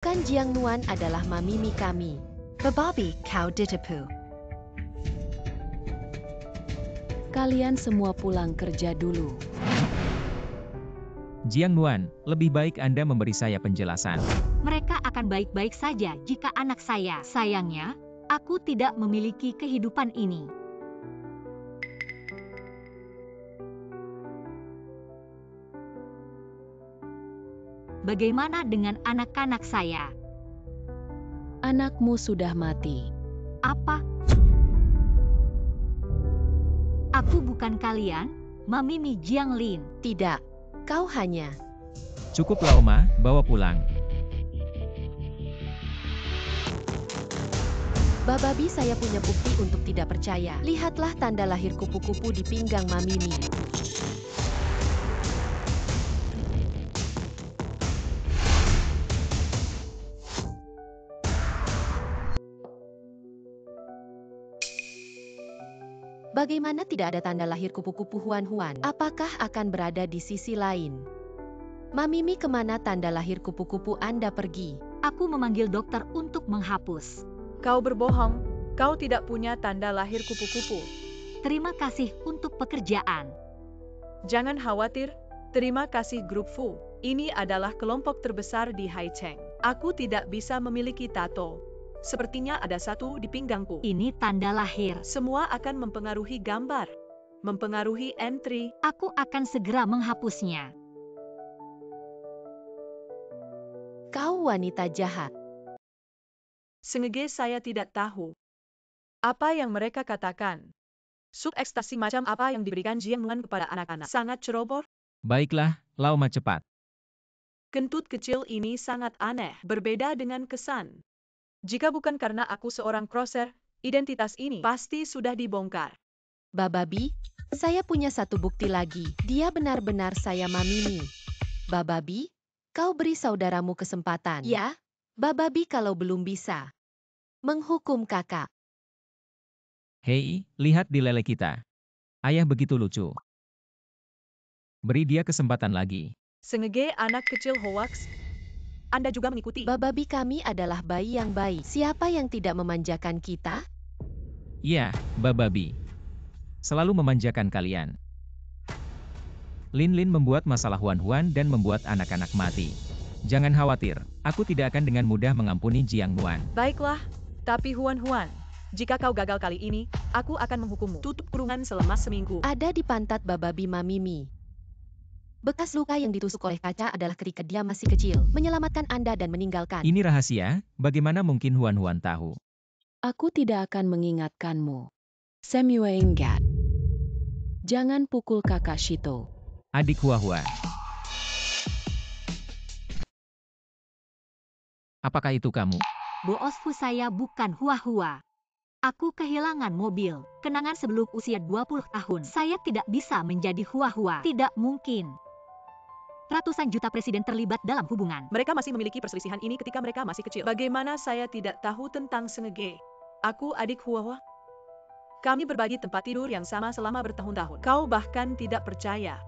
Kan Jiang Nuan adalah mamimi kami. Bababi, kau ditipu. Kalian semua pulang kerja dulu. Jiang Nuan, lebih baik Anda memberi saya penjelasan. Mereka akan baik-baik saja jika anak saya. Sayangnya, aku tidak memiliki kehidupan ini. Bagaimana dengan anak-anak saya? Anakmu sudah mati. Apa? Aku bukan kalian, Mamimi Jianglin. Tidak, kau hanya. Cukuplah Oma, bawa pulang. Bababi, saya punya bukti untuk tidak percaya. Lihatlah tanda lahir kupu-kupu di pinggang mamimi. Bagaimana tidak ada tanda lahir kupu-kupu Huan-Huan? Apakah akan berada di sisi lain? Mamimi, kemana tanda lahir kupu-kupu Anda pergi? Aku memanggil dokter untuk menghapus. Kau berbohong, kau tidak punya tanda lahir kupu-kupu. Terima kasih untuk pekerjaan. Jangan khawatir, terima kasih Grup Fu. Ini adalah kelompok terbesar di Haicheng. Aku tidak bisa memiliki tato. Sepertinya ada satu di pinggangku. Ini tanda lahir. Semua akan mempengaruhi gambar, mempengaruhi entry. Aku akan segera menghapusnya. Kau wanita jahat. Sengege saya tidak tahu. Apa yang mereka katakan? Sub ekstasi macam apa yang diberikan Jiang Nuan kepada anak-anak? Sangat ceroboh. Baiklah, Lauma cepat. Kentut kecil ini sangat aneh, berbeda dengan kesan. Jika bukan karena aku seorang crosser, identitas ini pasti sudah dibongkar. Bababi, saya punya satu bukti lagi. Dia benar-benar saya mamimi. Bababi, kau beri saudaramu kesempatan. Ya, Bababi, kalau belum bisa. Menghukum kakak. Hei, lihat di lele kita. Ayah begitu lucu. Beri dia kesempatan lagi. Sengege anak kecil hoax. Anda juga mengikuti. Bababi, kami adalah bayi yang baik. Siapa yang tidak memanjakan kita? Ya, Bababi. Selalu memanjakan kalian. Lin Lin membuat masalah Huan-Huan dan membuat anak-anak mati. Jangan khawatir, aku tidak akan dengan mudah mengampuni Jiang Nuan. Baiklah, tapi Huan-Huan, jika kau gagal kali ini, aku akan menghukummu. Tutup kurungan selama seminggu. Ada di pantat Bababi mamimi. Bekas luka yang ditusuk oleh kaca adalah ketika dia masih kecil, menyelamatkan Anda dan meninggalkan. Ini rahasia, bagaimana mungkin Huan-Huan tahu? Aku tidak akan mengingatkanmu. Samuel Ingat. Jangan pukul kakak Shito. Adik Hua-Hua. Apakah itu kamu? Bosku, saya bukan Hua-Hua. Aku kehilangan mobil. Kenangan sebelum usia 20 tahun. Saya tidak bisa menjadi Hua-Hua. Tidak mungkin. Ratusan juta presiden terlibat dalam hubungan. Mereka masih memiliki perselisihan ini ketika mereka masih kecil. Bagaimana saya tidak tahu tentang Sengege? Aku adik Hua-Hua. Kami berbagi tempat tidur yang sama selama bertahun-tahun. Kau bahkan tidak percaya.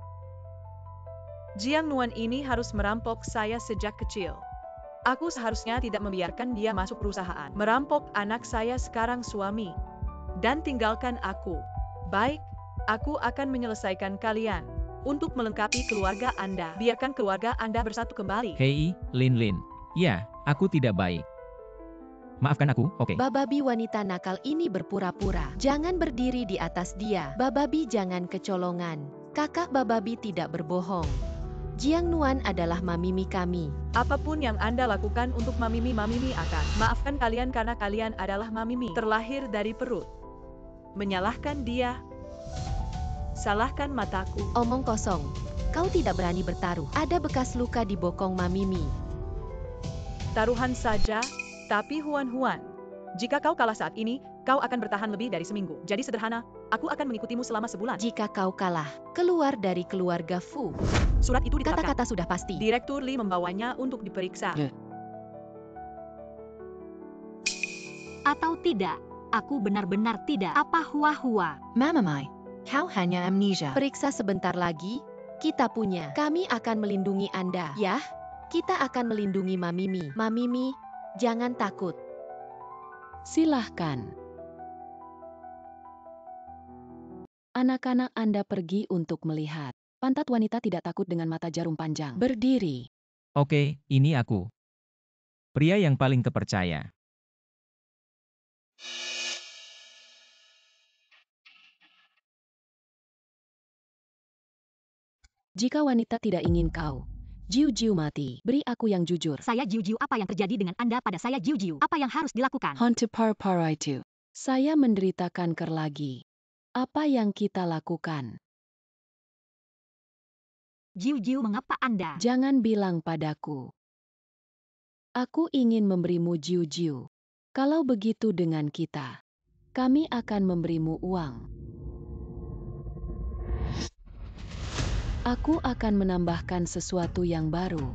Jiang Nuan ini harus merampok saya sejak kecil. Aku seharusnya tidak membiarkan dia masuk perusahaan. Merampok anak saya sekarang suami. Dan tinggalkan aku. Baik, aku akan menyelesaikan kalian. Untuk melengkapi keluarga Anda. Biarkan keluarga Anda bersatu kembali. Hei, Lin Lin. Ya, aku tidak baik. Maafkan aku, oke? Bababi, wanita nakal ini berpura-pura. Jangan berdiri di atas dia. Bababi, jangan kecolongan. Kakak Bababi tidak berbohong. Jiang Nuan adalah mamimi kami. Apapun yang Anda lakukan untuk mamimi akan maafkan kalian karena kalian adalah mamimi. Terlahir dari perut. Menyalahkan dia. Salahkan mataku. Omong kosong. Kau tidak berani bertaruh. Ada bekas luka di bokong mamimi. Taruhan saja, tapi Huan-Huan. Jika kau kalah saat ini, kau akan bertahan lebih dari seminggu. Jadi sederhana, aku akan mengikutimu selama sebulan. Jika kau kalah, keluar dari keluarga Fu. Surat itu ditetapkan. Kata-kata sudah pasti. Direktur Li membawanya untuk diperiksa. Atau tidak, aku benar-benar tidak. Apa Hua-Hua? Mamamai, kau hanya amnesia. Periksa sebentar lagi. Kita punya. Kami akan melindungi Anda. Yah, Kita akan melindungi Mamimi. Mamimi, jangan takut. Silahkan. Anak-anak Anda pergi untuk melihat. Pantat wanita tidak takut dengan mata jarum panjang. Berdiri. Oke, ini aku. Pria yang paling terpercaya. Jika wanita tidak ingin kau, Jiu-Jiu mati. Beri aku yang jujur. Saya Jiu-Jiu, apa yang terjadi dengan Anda pada saya Jiu-Jiu? Apa yang harus dilakukan? Honte Parparaitu. Saya menderita kanker lagi. Apa yang kita lakukan? Jiu-Jiu, mengapa Anda? Jangan bilang padaku. Aku ingin memberimu Jiu-Jiu. Kalau begitu dengan kita, kami akan memberimu uang. Aku akan menambahkan sesuatu yang baru.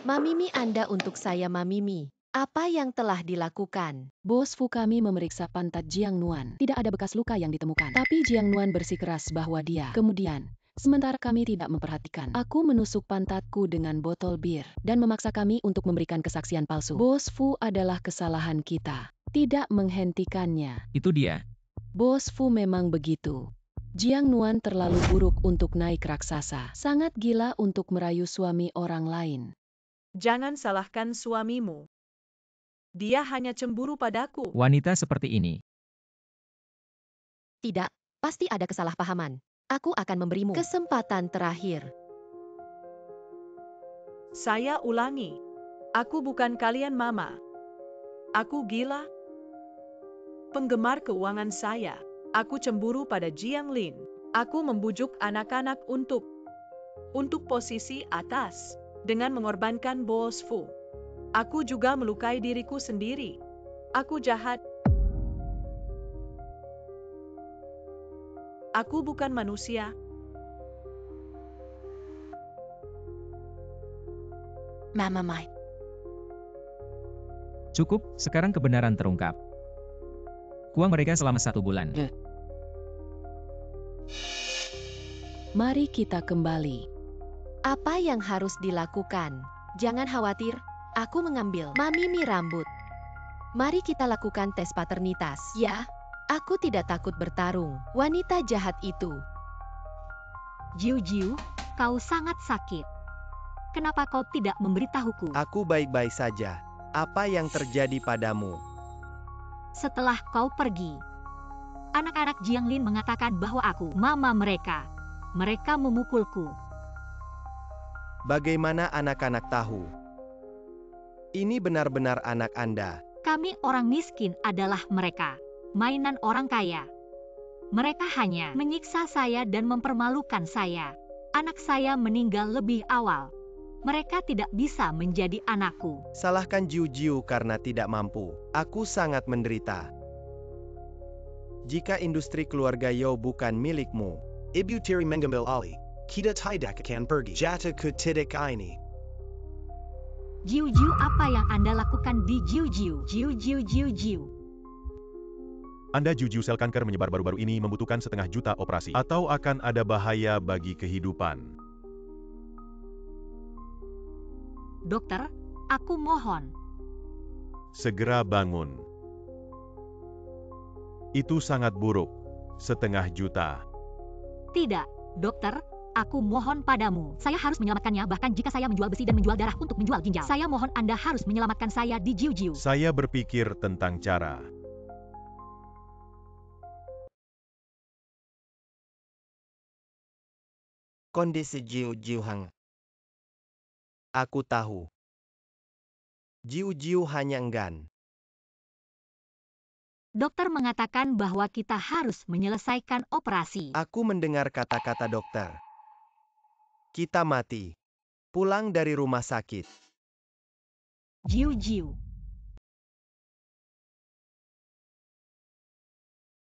Mamimi Anda untuk saya Mamimi. Apa yang telah dilakukan? Bos Fu, kami memeriksa pantat Jiang Nuan. Tidak ada bekas luka yang ditemukan. Tapi Jiang Nuan bersikeras bahwa dia. Kemudian, sementara kami tidak memperhatikan, aku menusuk pantatku dengan botol bir dan memaksa kami untuk memberikan kesaksian palsu. Bos Fu, adalah kesalahan kita. Tidak menghentikannya. Itu dia. Bos Fu, memang begitu. Jiang Nuan terlalu buruk untuk naik raksasa. Sangat gila untuk merayu suami orang lain. Jangan salahkan suamimu. Dia hanya cemburu padaku. Wanita seperti ini. Tidak, pasti ada kesalahpahaman. Aku akan memberimu kesempatan terakhir. Saya ulangi. Aku bukan kalian mama. Aku gila. Penggemar keuangan saya. Aku cemburu pada Jiang Lin. Aku membujuk anak-anak untuk posisi atas dengan mengorbankan Bos Fu. Aku juga melukai diriku sendiri. Aku jahat. Aku bukan manusia. Mama Mai. Cukup, sekarang kebenaran terungkap. Kuang mereka selama 1 bulan. Mari kita kembali. Apa yang harus dilakukan? Jangan khawatir, aku mengambil Mamimi rambut. Mari kita lakukan tes paternitas. Ya, aku tidak takut bertarung. Wanita jahat itu. Jiu-Jiu, kau sangat sakit. Kenapa kau tidak memberitahuku? Aku baik-baik saja. Apa yang terjadi padamu? Setelah kau pergi, anak-anak Jiang Lin mengatakan bahwa aku mama mereka. Mereka memukulku. Bagaimana anak-anak tahu? Ini benar-benar anak Anda. Kami orang miskin adalah mereka. Mainan orang kaya. Mereka hanya menyiksa saya dan mempermalukan saya. Anak saya meninggal lebih awal. Mereka tidak bisa menjadi anakku. Salahkan Jiu-Jiu karena tidak mampu. Aku sangat menderita. Jika industri keluarga Yo bukan milikmu, Ibu tiri mengambil alih. Kita tidak akan pergi. Jatuh ke titik ini. Jiu-Jiu, apa yang Anda lakukan di Jiu-Jiu? Jiu-Jiu. Anda Jiu-Jiu, sel kanker menyebar baru-baru ini membutuhkan 500 juta operasi. Atau akan ada bahaya bagi kehidupan. Dokter, aku mohon. Segera bangun. Itu sangat buruk. 500 juta. Tidak, dokter, aku mohon padamu. Saya harus menyelamatkannya bahkan jika saya menjual besi dan menjual darah untuk menjual ginjal. Saya mohon Anda harus menyelamatkan saya di Jiu-Jiu. Saya berpikir tentang cara. kondisi Jiu-Jiu hangat. Aku tahu. Jiu-Jiu hanya enggan. Dokter mengatakan bahwa kita harus menyelesaikan operasi. Aku mendengar kata-kata dokter. Kita mati. Pulang dari rumah sakit. Jiu-Jiu.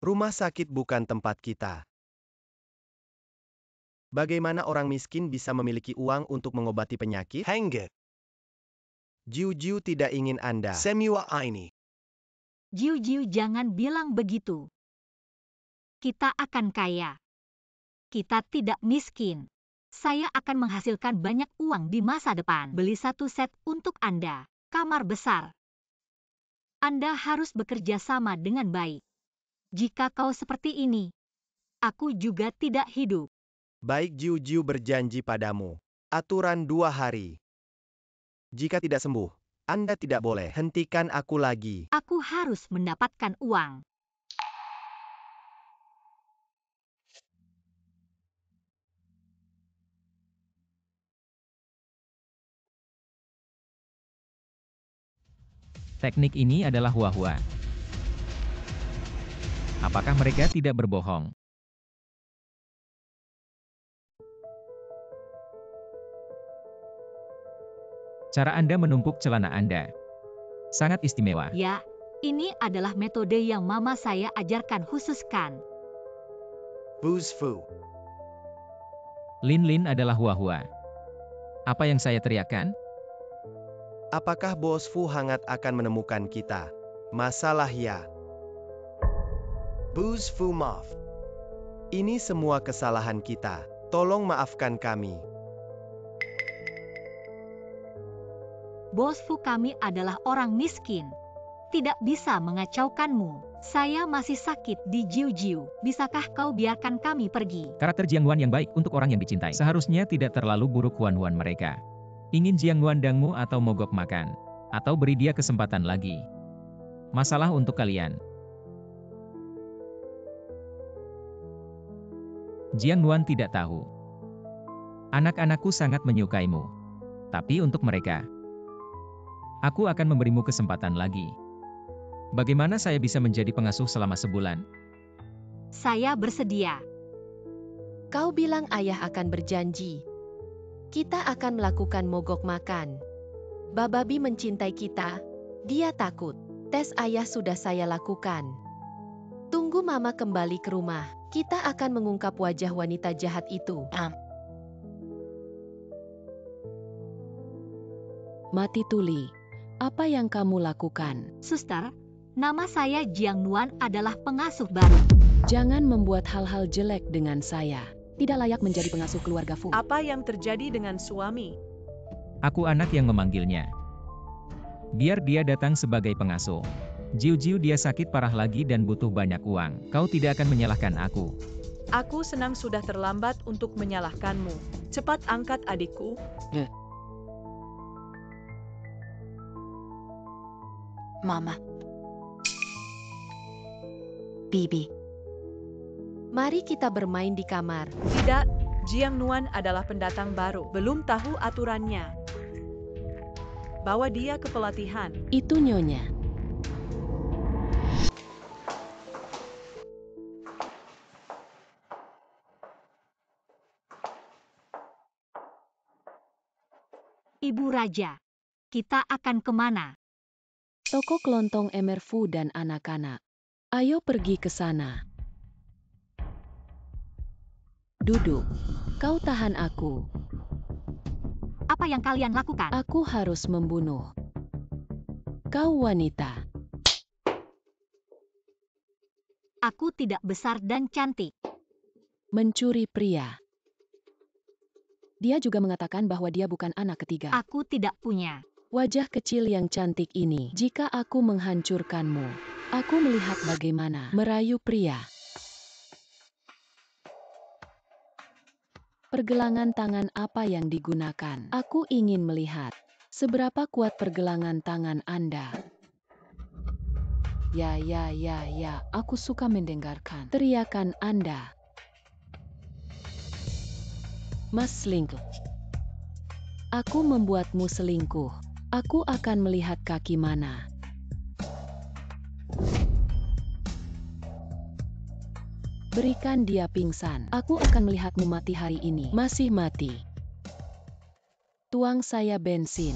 Rumah sakit bukan tempat kita. Bagaimana orang miskin bisa memiliki uang untuk mengobati penyakit? Hangga. Jiu-Jiu tidak ingin Anda. Semua ini. Jiu-Jiu, jangan bilang begitu. Kita akan kaya. Kita tidak miskin. Saya akan menghasilkan banyak uang di masa depan. Beli satu set untuk Anda. Kamar besar. Anda harus bekerja sama dengan baik. Jika kau seperti ini, aku juga tidak hidup. Baik, Jiu Jiu berjanji padamu. Aturan 2 hari. Jika tidak sembuh, Anda tidak boleh hentikan aku lagi. Aku harus mendapatkan uang. Teknik ini adalah hua-hua. Apakah mereka tidak berbohong? Cara Anda menumpuk celana Anda sangat istimewa. Ya, ini adalah metode yang mama saya ajarkan khususkan. Booze Fu. Lin Lin adalah hua-hua. Apa yang saya teriakkan? Apakah Bos Fu hangat akan menemukan kita? Masalah ya. Booze Fu maaf. Ini semua kesalahan kita. Tolong maafkan kami. Bos Fu, kami adalah orang miskin. Tidak bisa mengacaukanmu. Saya masih sakit di Jiu Jiu. Bisakah kau biarkan kami pergi? Karakter Jiang Nuan yang baik untuk orang yang dicintai. Seharusnya tidak terlalu buruk Huan-Huan mereka. Ingin Jiang Nuan dangmu atau mogok makan? Atau beri dia kesempatan lagi? Masalah untuk kalian. Jiang Nuan tidak tahu. Anak-anakku sangat menyukaimu. Tapi untuk mereka, aku akan memberimu kesempatan lagi. Bagaimana saya bisa menjadi pengasuh selama sebulan? Saya bersedia. Kau bilang ayah akan berjanji. Kita akan melakukan mogok makan. Bababi mencintai kita. Dia takut. Tes ayah sudah saya lakukan. Tunggu mama kembali ke rumah. Kita akan mengungkap wajah wanita jahat itu. Mati tuli. Apa yang kamu lakukan? Suster, nama saya Jiang Nuan adalah pengasuh baru. Jangan membuat hal-hal jelek dengan saya. Tidak layak menjadi pengasuh keluarga Fu. Apa yang terjadi dengan suami? Aku anak yang memanggilnya. Biar dia datang sebagai pengasuh. Jiu Jiu dia sakit parah lagi dan butuh banyak uang. Kau tidak akan menyalahkan aku. Aku senang sudah terlambat untuk menyalahkanmu. Cepat angkat adikku. Mama. Bibi. Mari kita bermain di kamar. Tidak, Jiang Nuan adalah pendatang baru. Belum tahu aturannya. Bawa dia ke pelatihan. Itu nyonya. Ibu Raja, kita akan kemana? Toko kelontong Emer Fu dan anak-anak. Ayo pergi ke sana. Duduk. Kau tahan aku. Apa yang kalian lakukan? Aku harus membunuh. Kau wanita. Aku tidak besar dan cantik. Mencuri pria. Dia juga mengatakan bahwa dia bukan anak ketiga. Aku tidak punya. Wajah kecil yang cantik ini. Jika aku menghancurkanmu, aku melihat bagaimana merayu pria. Pergelangan tangan apa yang digunakan? Aku ingin melihat seberapa kuat pergelangan tangan Anda. Ya, aku suka mendengarkan teriakan Anda. Mas selingkuh. Aku membuatmu selingkuh. Aku akan melihat kaki mana. Berikan dia pingsan. Aku akan melihatmu mati hari ini. Masih mati. Tuang saya bensin.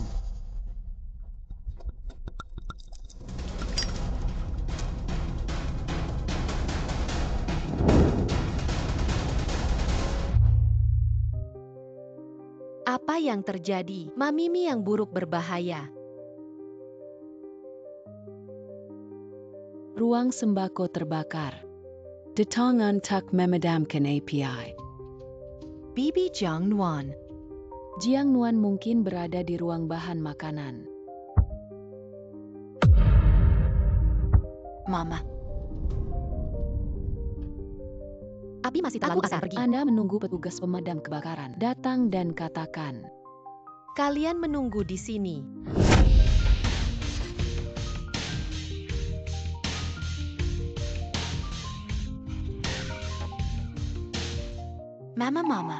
Apa yang terjadi? Mamimi yang buruk berbahaya. Ruang sembako terbakar. Detongan tak memadamkan API. Bibi Jiang Nuan. Jiang Nuan mungkin berada di ruang bahan makanan. Mama, Abi masih terlalu besar pergi. Anda menunggu petugas pemadam kebakaran datang dan katakan, Kalian menunggu di sini. Mama.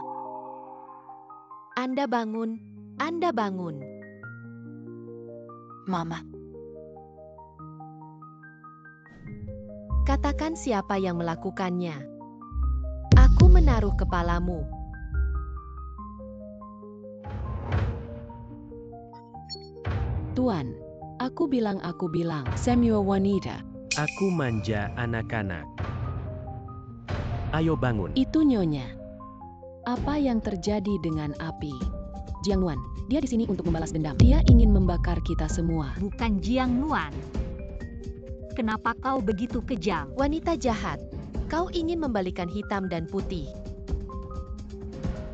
Anda bangun. Anda bangun. Mama, Katakan siapa yang melakukannya. Aku menaruh kepalamu. Tuan, aku bilang, Samuel wanita. Aku manja anak-anak. Ayo bangun. Itu nyonya. Apa yang terjadi dengan api? Jiang Nuan, dia di sini untuk membalas dendam. Dia ingin membakar kita semua. Bukan Jiang Nuan. Kenapa kau begitu kejam? Wanita jahat. Kau ingin membalikan hitam dan putih.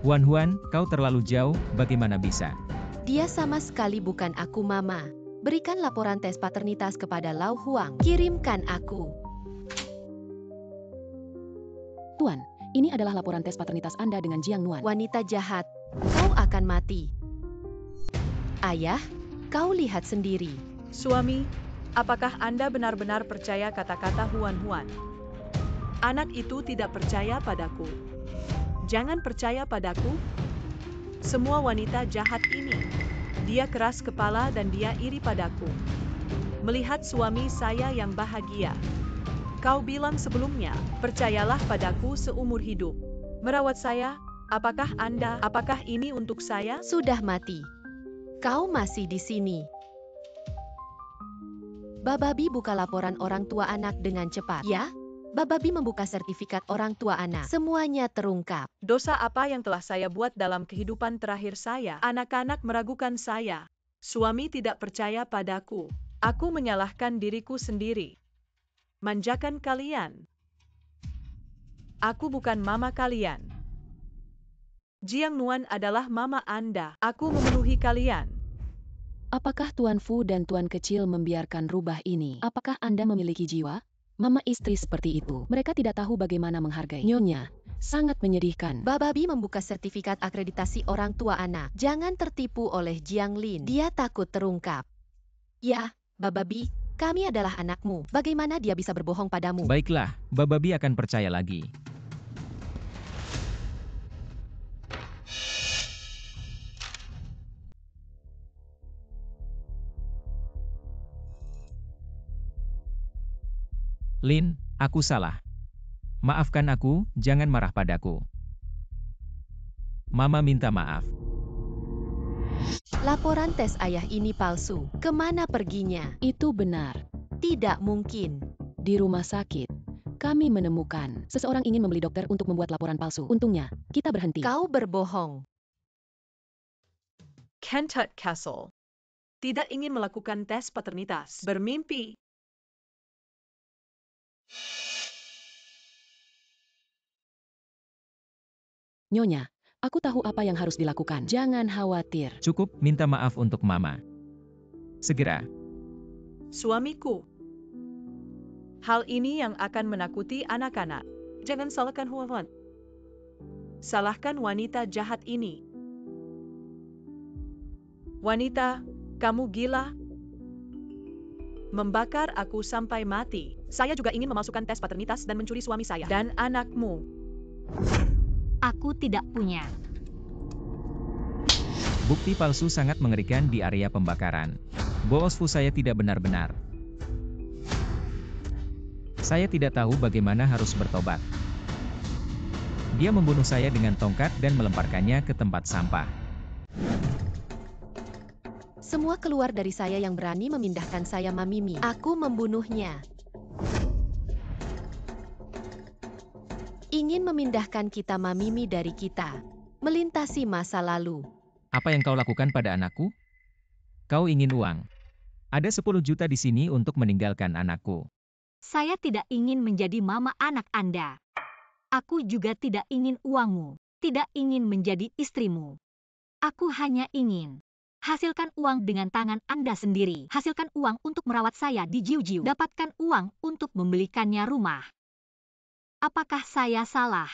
Wan Huan, kau terlalu jauh, bagaimana bisa? Dia sama sekali bukan aku, Mama. Berikan laporan tes paternitas kepada Lau Huang. Kirimkan aku. Tuan, ini adalah laporan tes paternitas Anda dengan Jiang Nuan. Wanita jahat, kau akan mati. Ayah, kau lihat sendiri. Suami, apakah Anda benar-benar percaya kata-kata Huan Huan? Anak itu tidak percaya padaku. Jangan percaya padaku. Semua wanita jahat ini. Dia keras kepala dan dia iri padaku. Melihat suami saya yang bahagia. Kau bilang sebelumnya, percayalah padaku seumur hidup. Merawat saya, apakah ini untuk saya? Sudah mati. Kau masih di sini. Bababi buka laporan orang tua anak dengan cepat. Ya, Bababi membuka sertifikat orang tua anak. Semuanya terungkap. Dosa apa yang telah saya buat dalam kehidupan terakhir saya? Anak-anak meragukan saya. Suami tidak percaya padaku. Aku menyalahkan diriku sendiri. Manjakan kalian. Aku bukan mama kalian. Jiang Nuan adalah mama Anda. Aku memenuhi kalian. Apakah Tuan Fu dan Tuan Kecil membiarkan rubah ini? Apakah Anda memiliki jiwa? Mama istri seperti itu. Mereka tidak tahu bagaimana menghargai. Nyonya, sangat menyedihkan. Bababi membuka sertifikat akreditasi orang tua anak. Jangan tertipu oleh Jiang Lin. Dia takut terungkap. Ya, Bababi, kami adalah anakmu. Bagaimana dia bisa berbohong padamu? Baiklah, Bababi akan percaya lagi. Lin, aku salah. Maafkan aku, jangan marah padaku. Mama minta maaf. Laporan tes ayah ini palsu. Kemana perginya? Itu benar. Tidak mungkin. Di rumah sakit, kami menemukan seseorang ingin membeli dokter untuk membuat laporan palsu. Untungnya, kita berhenti. Kau berbohong. Kentut Castle. Tidak ingin melakukan tes paternitas. Bermimpi. Nyonya, aku tahu apa yang harus dilakukan. Jangan khawatir. Cukup minta maaf untuk Mama. Segera. Suamiku. Hal ini yang akan menakuti anak-anak. Jangan salahkan Huan Huan. Salahkan wanita jahat ini. Wanita, kamu gila? Membakar aku sampai mati. Saya juga ingin memasukkan tes paternitas dan mencuri suami saya dan anakmu. Aku tidak punya. Bukti palsu sangat mengerikan di area pembakaran. Bos Fu saya tidak benar-benar. Saya tidak tahu bagaimana harus bertobat. Dia membunuh saya dengan tongkat dan melemparkannya ke tempat sampah. Semua keluar dari saya yang berani memindahkan saya Mamimi. Aku membunuhnya. Ingin memindahkan kita Mamimi dari kita. Melintasi masa lalu. Apa yang kau lakukan pada anakku? Kau ingin uang. Ada 10 juta di sini untuk meninggalkan anakku. Saya tidak ingin menjadi mama anak Anda. Aku juga tidak ingin uangmu. tidak ingin menjadi istrimu. Aku hanya ingin hasilkan uang dengan tangan Anda sendiri. Hasilkan uang untuk merawat saya di Jiu-Jiu. Dapatkan uang untuk membelikannya rumah. Apakah saya salah?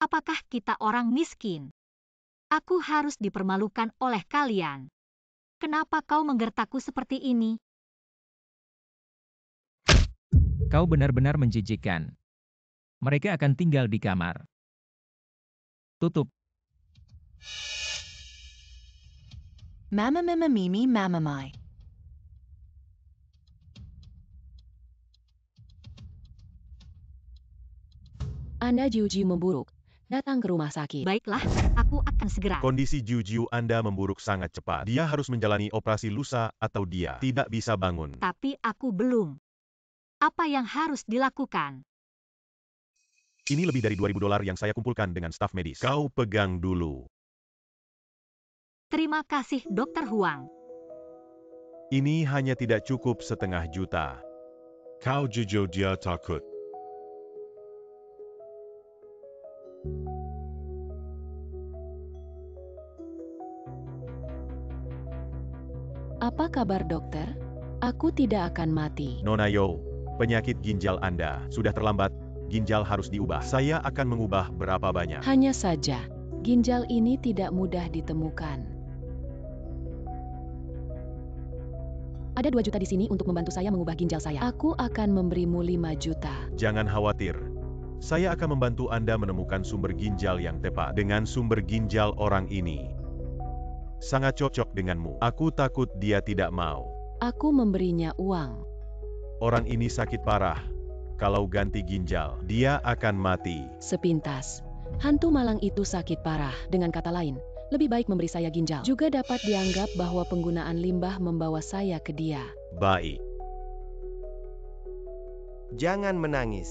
Apakah kita orang miskin? Aku harus dipermalukan oleh kalian. Kenapa kau menggertakku seperti ini? Kau benar-benar menjijikkan. Mereka akan tinggal di kamar. Tutup. Mama mama mimi mama mai. Anda Jiu-Jiu memburuk. Datang ke rumah sakit. Baiklah, aku akan segera. Kondisi Jiu-Jiu Anda memburuk sangat cepat. Dia harus menjalani operasi lusa atau dia tidak bisa bangun. Tapi aku belum. Apa yang harus dilakukan? Ini lebih dari $2.000 yang saya kumpulkan dengan staf medis. Kau pegang dulu. Terima kasih, Dr. Huang. Ini hanya tidak cukup $1,5 juta. Kau jujur dia takut. Apa kabar dokter? Aku tidak akan mati. Nona Yo, penyakit ginjal Anda sudah terlambat. Ginjal harus diubah. Saya akan mengubah berapa banyak. Hanya saja, ginjal ini tidak mudah ditemukan. Ada 2 juta di sini untuk membantu saya mengubah ginjal saya. Aku akan memberimu 5 juta. Jangan khawatir. Saya akan membantu Anda menemukan sumber ginjal yang tepat. Dengan sumber ginjal orang ini sangat cocok denganmu. Aku takut dia tidak mau. Aku memberinya uang. Orang ini sakit parah. Kalau ganti ginjal, dia akan mati. Sepintas, hantu malang itu sakit parah. Dengan kata lain, lebih baik memberi saya ginjal. Juga dapat dianggap bahwa penggunaan limbah membawa saya ke dia. Baik. Jangan menangis.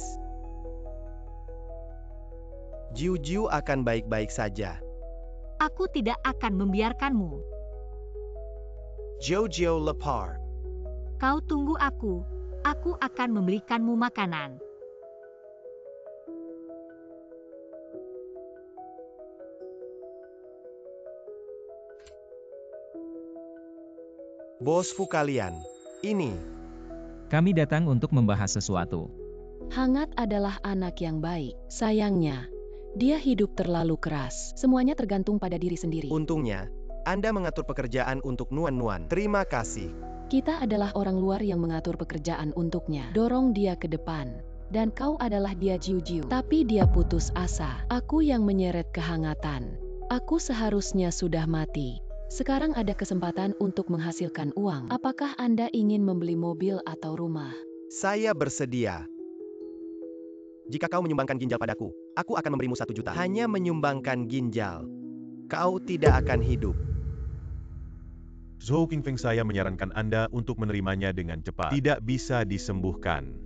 Jiu-Jiu akan baik-baik saja. Aku tidak akan membiarkanmu. Jojo Lepar. Kau tunggu aku. Aku akan membelikanmu makanan. Bosku kalian, ini. Kami datang untuk membahas sesuatu. Hangat adalah anak yang baik. Sayangnya, dia hidup terlalu keras. Semuanya tergantung pada diri sendiri. Untungnya, Anda mengatur pekerjaan untuk Nuan-Nuan. Terima kasih. Kita adalah orang luar yang mengatur pekerjaan untuknya. Dorong dia ke depan. Dan kau adalah dia Jiu-Jiu. Tapi dia putus asa. Aku yang menyeret kehangatan. Aku seharusnya sudah mati. Sekarang ada kesempatan untuk menghasilkan uang. Apakah Anda ingin membeli mobil atau rumah? Saya bersedia. Jika kau menyumbangkan ginjal padaku, aku akan memberimu 1 juta. Hanya menyumbangkan ginjal. Kau tidak akan hidup. Zhou Qingfeng, saya menyarankan Anda untuk menerimanya dengan cepat. Tidak bisa disembuhkan.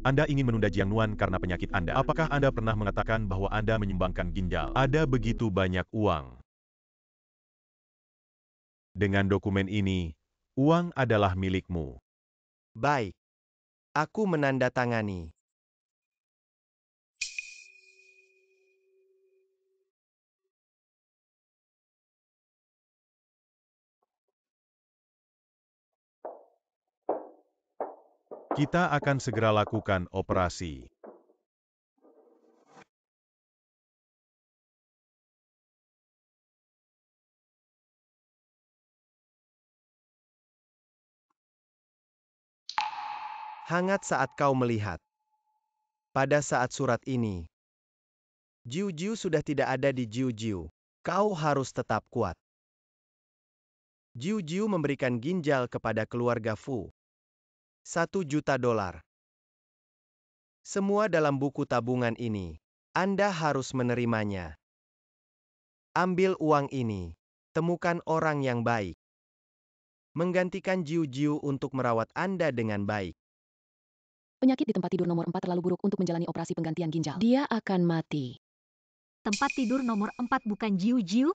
Anda ingin menunda Jiangnuan karena penyakit Anda. Apakah Anda pernah mengatakan bahwa Anda menyumbangkan ginjal? Ada begitu banyak uang. Dengan dokumen ini, uang adalah milikmu. Baik. Aku menandatangani. Kita akan segera lakukan operasi. Hangat saat kau melihat. Pada saat surat ini, Jiu-Jiu sudah tidak ada di Jiu-Jiu. Kau harus tetap kuat. Jiu-Jiu memberikan ginjal kepada keluarga Fu. $1 juta. Semua dalam buku tabungan ini. Anda harus menerimanya. Ambil uang ini. Temukan orang yang baik. Menggantikan Jiu-Jiu untuk merawat Anda dengan baik. Penyakit di tempat tidur nomor 4 terlalu buruk untuk menjalani operasi penggantian ginjal. Dia akan mati. Tempat tidur nomor 4 bukan Jiu-Jiu?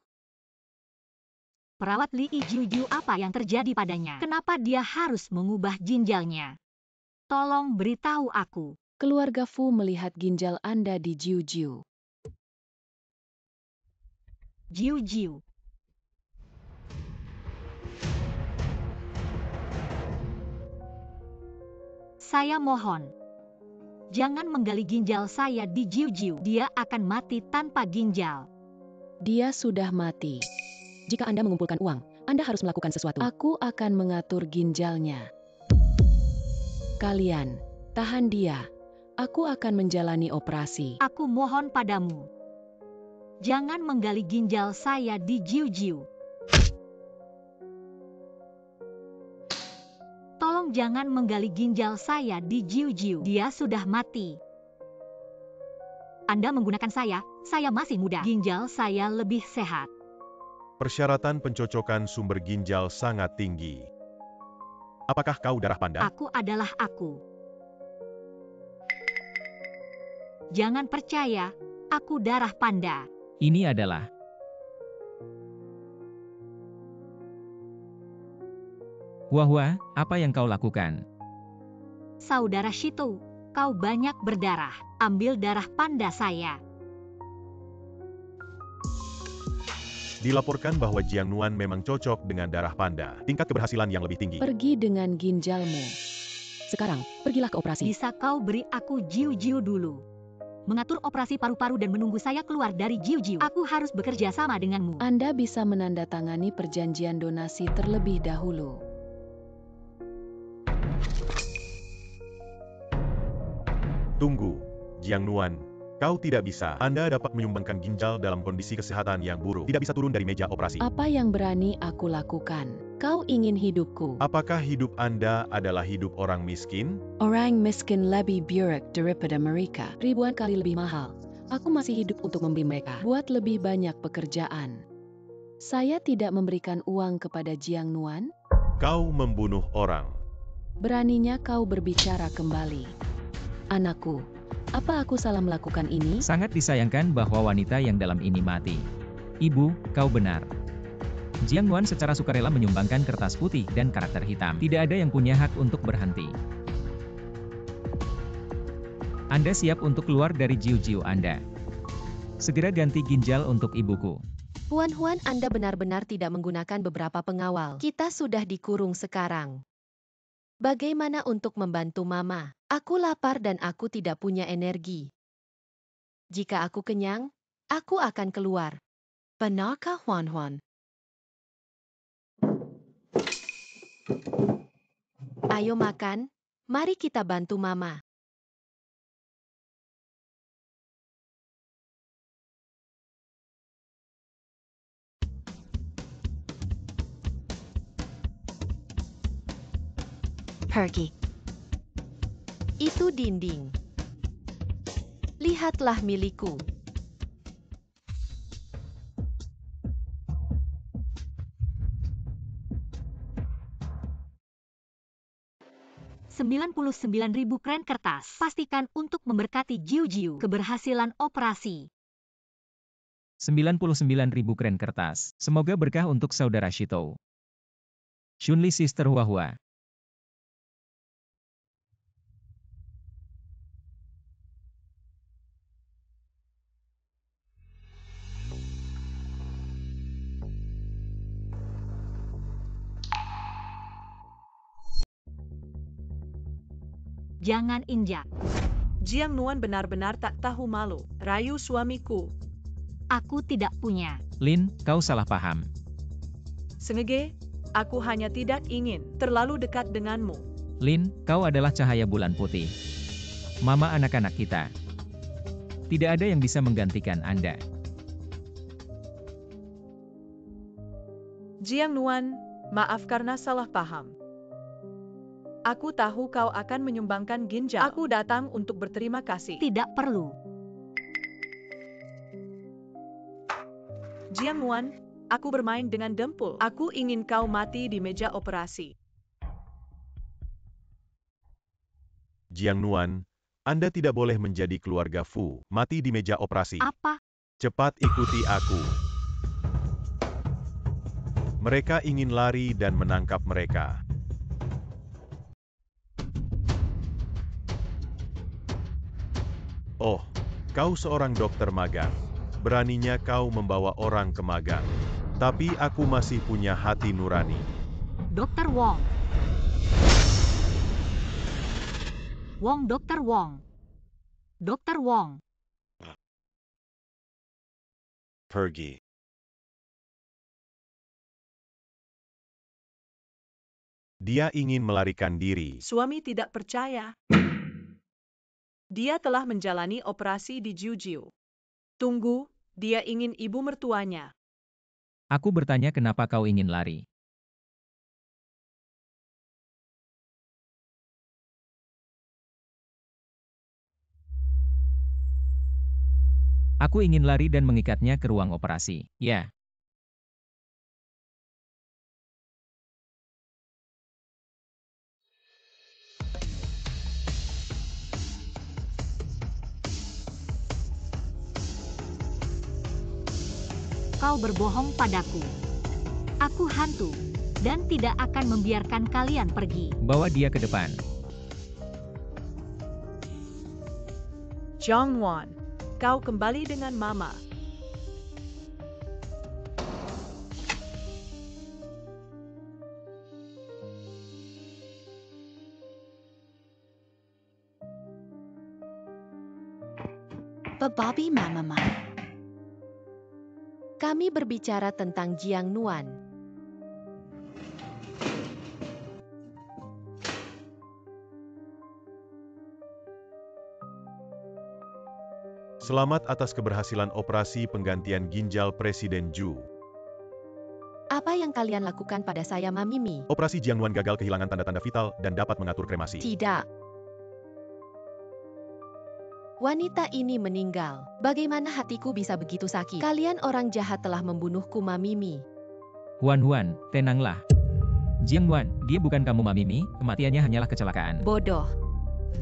Perawat Li Jiu-Jiu, apa yang terjadi padanya? Kenapa dia harus mengubah ginjalnya? Tolong beritahu aku. Keluarga Fu melihat ginjal Anda di Jiu-Jiu. Jiu Jiu. Saya mohon. Jangan menggali ginjal saya di Jiu Jiu. Dia akan mati tanpa ginjal. Dia sudah mati. Jika Anda mengumpulkan uang, Anda harus melakukan sesuatu. Aku akan mengatur ginjalnya. Kalian, tahan dia. Aku akan menjalani operasi. Aku mohon padamu. Jangan menggali ginjal saya di Jiu Jiu. Tolong jangan menggali ginjal saya di Jiu Jiu. Dia sudah mati. Anda menggunakan saya masih muda. Ginjal saya lebih sehat. Persyaratan pencocokan sumber ginjal sangat tinggi. Apakah kau darah panda? Aku adalah aku. Jangan percaya, aku darah panda. Ini adalah Wah, apa yang kau lakukan? Saudara Shito, kau banyak berdarah. Ambil darah panda saya. Dilaporkan bahwa Jiang Nuan memang cocok dengan darah panda. Tingkat keberhasilan yang lebih tinggi. Pergi dengan ginjalmu. Sekarang, pergilah ke operasi. Bisa kau beri aku Jiu Jiu dulu? Mengatur operasi paru-paru dan menunggu saya keluar dari Jiu Jiu. Aku harus bekerja sama denganmu. Anda bisa menandatangani perjanjian donasi terlebih dahulu. Tunggu, Jiang Nuan. Kau tidak bisa. Anda dapat menyumbangkan ginjal dalam kondisi kesehatan yang buruk. Tidak bisa turun dari meja operasi. Apa yang berani aku lakukan? Kau ingin hidupku. Apakah hidup Anda adalah hidup orang miskin? Orang miskin lebih buruk daripada mereka. Ribuan kali lebih mahal. Aku masih hidup untuk memberi mereka. Buat lebih banyak pekerjaan. Saya tidak memberikan uang kepada Jiang Nuan. Kau membunuh orang. Beraninya kau berbicara kembali. Anakku, apa aku salah melakukan ini? Sangat disayangkan bahwa wanita yang dalam ini mati. Ibu, kau benar. Jiang Nuan secara sukarela menyumbangkan kertas putih dan karakter hitam. Tidak ada yang punya hak untuk berhenti. Anda siap untuk keluar dari Jiu Jiu Anda. Segera ganti ginjal untuk ibuku. Huan Huan, Anda benar-benar tidak menggunakan beberapa pengawal. Kita sudah dikurung sekarang. Bagaimana untuk membantu Mama? Aku lapar dan aku tidak punya energi. Jika aku kenyang, aku akan keluar. Benarkah Huan Huan? Ayo makan, mari kita bantu Mama. Pergi. Itu dinding. Lihatlah milikku. $99.000 kren kertas. Pastikan untuk memberkati Jiu Jiu. Keberhasilan operasi. 99.000 kren kertas. Semoga berkah untuk saudara Shito. Shunli Sister Wahwa. Jangan injak. Jiang Nuan benar-benar tak tahu malu. Rayu suamiku. Aku tidak punya. Lin, kau salah paham. Sengege, aku hanya tidak ingin terlalu dekat denganmu. Lin, kau adalah cahaya bulan putih. Mama anak-anak kita. Tidak ada yang bisa menggantikan Anda. Jiang Nuan, maaf karena salah paham. Aku tahu kau akan menyumbangkan ginjal. Aku datang untuk berterima kasih. Tidak perlu. Jiang Nuan, aku bermain dengan dempul. Aku ingin kau mati di meja operasi. Jiang Nuan, Anda tidak boleh menjadi keluarga Fu. Mati di meja operasi. Apa? Cepat ikuti aku. Mereka ingin lari dan menangkap mereka. Oh, kau seorang dokter magang. Beraninya kau membawa orang ke magang. Tapi aku masih punya hati nurani. Dr. Wong. Wong, Dr. Wong. Dr. Wong. Pergi. Dia ingin melarikan diri. Suami tidak percaya. Dia telah menjalani operasi di Jiu-Jiu. Tunggu, dia ingin ibu mertuanya. Aku bertanya kenapa kau ingin lari. Aku ingin lari dan mengikatnya ke ruang operasi. Ya. Kau berbohong padaku. Aku hantu, dan tidak akan membiarkan kalian pergi. Bawa dia ke depan. Jongwon, kau kembali dengan Mama. Bobby Mama. Kami berbicara tentang Jiang Nuan. Selamat atas keberhasilan operasi penggantian ginjal Presiden Zhu. Apa yang kalian lakukan pada saya, Mamimi? Operasi Jiangnuan gagal kehilangan tanda-tanda vital dan dapat mengatur kremasi. Tidak. Wanita ini meninggal. Bagaimana hatiku bisa begitu sakit? Kalian orang jahat telah membunuhku, Mamimi. Huan, tenanglah. Jiangnuan, dia bukan kamu, Mamimi. Kematiannya hanyalah kecelakaan. Bodoh.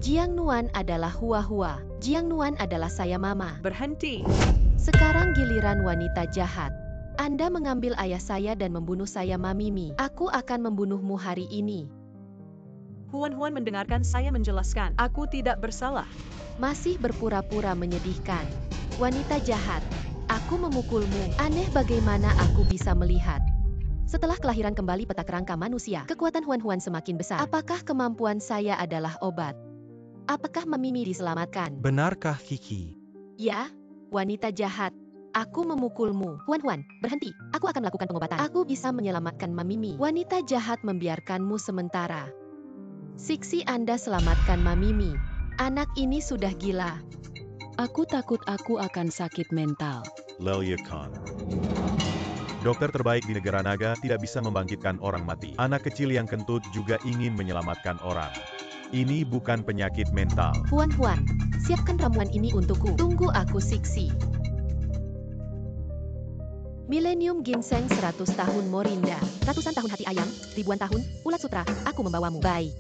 Jiang Nuan adalah Hua. Jiang Nuan adalah saya, Mama. Berhenti. Sekarang giliran wanita jahat. Anda mengambil ayah saya dan membunuh saya, Mamimi. Aku akan membunuhmu hari ini. Huan mendengarkan saya menjelaskan. Aku tidak bersalah. Masih berpura-pura menyedihkan. Wanita jahat, aku memukulmu. Aneh bagaimana aku bisa melihat. Setelah kelahiran kembali peta kerangka manusia, kekuatan Huan semakin besar. Apakah kemampuan saya adalah obat? Apakah Mamimi diselamatkan? Benarkah Kiki? Ya, wanita jahat. Aku memukulmu. Huan, berhenti. Aku akan melakukan pengobatan. Aku bisa menyelamatkan Mamimi. Wanita jahat membiarkanmu sementara. Siksi Anda selamatkan Mamimi. Anak ini sudah gila. Aku takut aku akan sakit mental. Lelia Khan. Dokter terbaik di negara naga tidak bisa membangkitkan orang mati. Anak kecil yang kentut juga ingin menyelamatkan orang. Ini bukan penyakit mental. Huan, siapkan ramuan ini untukku. Tunggu aku, Siksi. Milenium ginseng 100 tahun morinda. Ratusan tahun hati ayam, ribuan tahun, ulat sutra, aku membawamu. Baik.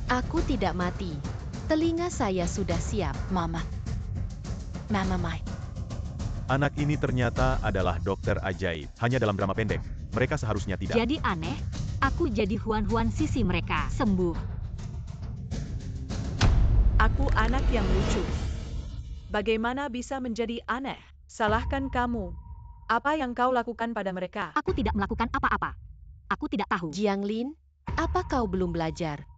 Aku tidak mati. Telinga saya sudah siap. Mama. Anak ini ternyata adalah dokter ajaib. Hanya dalam drama pendek. Mereka seharusnya tidak. Jadi aneh, aku jadi Huan sisi mereka. Sembuh. Aku anak yang lucu. Bagaimana bisa menjadi aneh? Salahkan kamu. Apa yang kau lakukan pada mereka? Aku tidak melakukan apa-apa. Aku tidak tahu. Jiang Lin, apa kau belum belajar?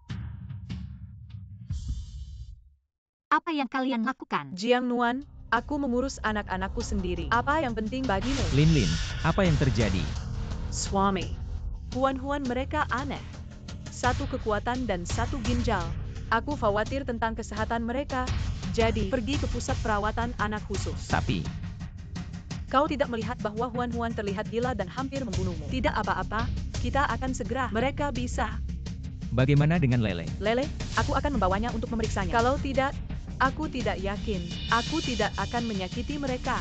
Apa yang kalian lakukan? Jiang Nuan, aku mengurus anak-anakku sendiri. Apa yang penting bagimu? Lin, apa yang terjadi? Suami. Huan mereka aneh. Satu kekuatan dan satu ginjal. Aku khawatir tentang kesehatan mereka. Jadi, pergi ke pusat perawatan anak khusus. Tapi, kau tidak melihat bahwa Huan terlihat gila dan hampir membunuhmu. Tidak apa-apa, kita akan segera. Mereka bisa. bagaimana dengan Lele? Lele, aku akan membawanya untuk memeriksanya. Kalau tidak, aku tidak yakin. Aku tidak akan menyakiti mereka.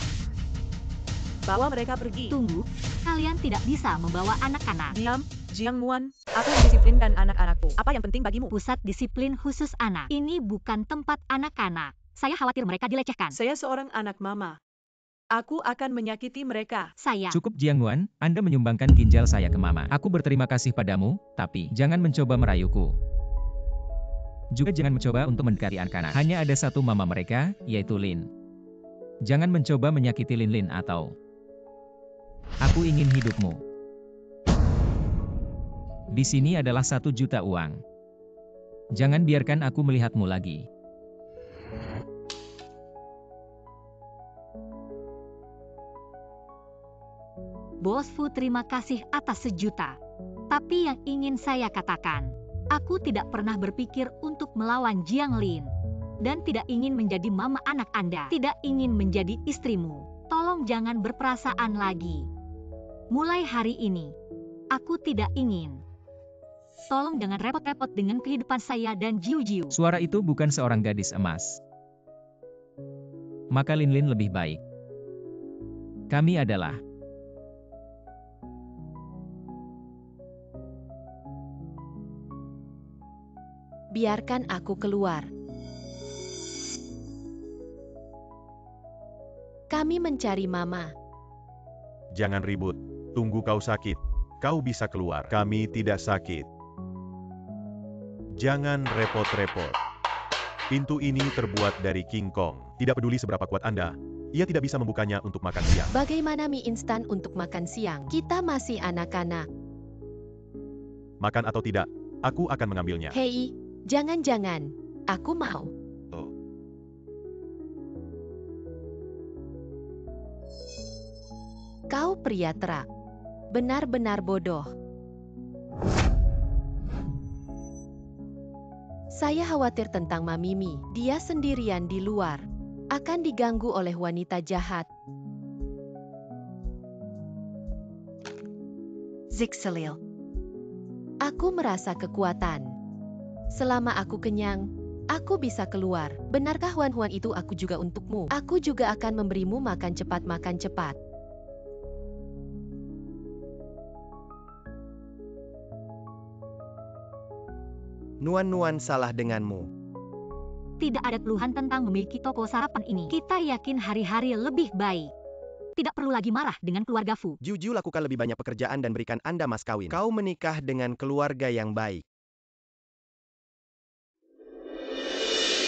Bawa mereka pergi. Tunggu, kalian tidak bisa membawa anak-anak. Diam, Jiang Nuan, aku mendisiplinkan anak-anakku. Apa yang penting bagimu? Pusat disiplin khusus anak. Ini bukan tempat anak-anak. Saya khawatir mereka dilecehkan. Saya seorang anak mama. Aku akan menyakiti mereka. Saya. Cukup Jiang Nuan, Anda menyumbangkan ginjal saya ke mama. Aku berterima kasih padamu, tapi jangan mencoba merayuku. Juga jangan mencoba untuk mendekati anak-anak. Hanya ada satu mama mereka, yaitu Lin. Jangan mencoba menyakiti Lin atau... Aku ingin hidupmu. Di sini adalah 1 juta uang. Jangan biarkan aku melihatmu lagi. Bos Fu, terima kasih atas 1 juta. Tapi yang ingin saya katakan, aku tidak pernah berpikir untuk melawan Jiang Lin. Dan tidak ingin menjadi mama anak Anda. Tidak ingin menjadi istrimu. Tolong jangan berperasaan lagi. Mulai hari ini, aku tidak ingin. Tolong jangan repot-repot dengan kehidupan saya dan Jiu. Suara itu bukan seorang gadis emas. Maka Lin lebih baik. Kami adalah... Biarkan aku keluar. Kami mencari mama. Jangan ribut. Tunggu kau sakit. Kau bisa keluar. Kami tidak sakit. Jangan repot-repot. Pintu ini terbuat dari King Kong. Tidak peduli seberapa kuat Anda, ia tidak bisa membukanya untuk makan siang. Bagaimana mie instan untuk makan siang? Kita masih anak-anak. Makan atau tidak, aku akan mengambilnya. Hei, jangan-jangan. Aku mau. Oh. Kau pria terak. Benar-benar bodoh. Saya khawatir tentang Mamimi. Dia sendirian di luar. Akan diganggu oleh wanita jahat. Zixelil. Aku merasa kekuatan. Selama aku kenyang, aku bisa keluar. Benarkah Huan itu aku juga untukmu? Aku juga akan memberimu makan cepat. Nuan salah denganmu. Tidak ada keluhan tentang memiliki toko sarapan ini. Kita yakin hari-hari lebih baik. Tidak perlu lagi marah dengan keluarga Fu. Jiu lakukan lebih banyak pekerjaan dan berikan Anda mas kawin. Kau menikah dengan keluarga yang baik.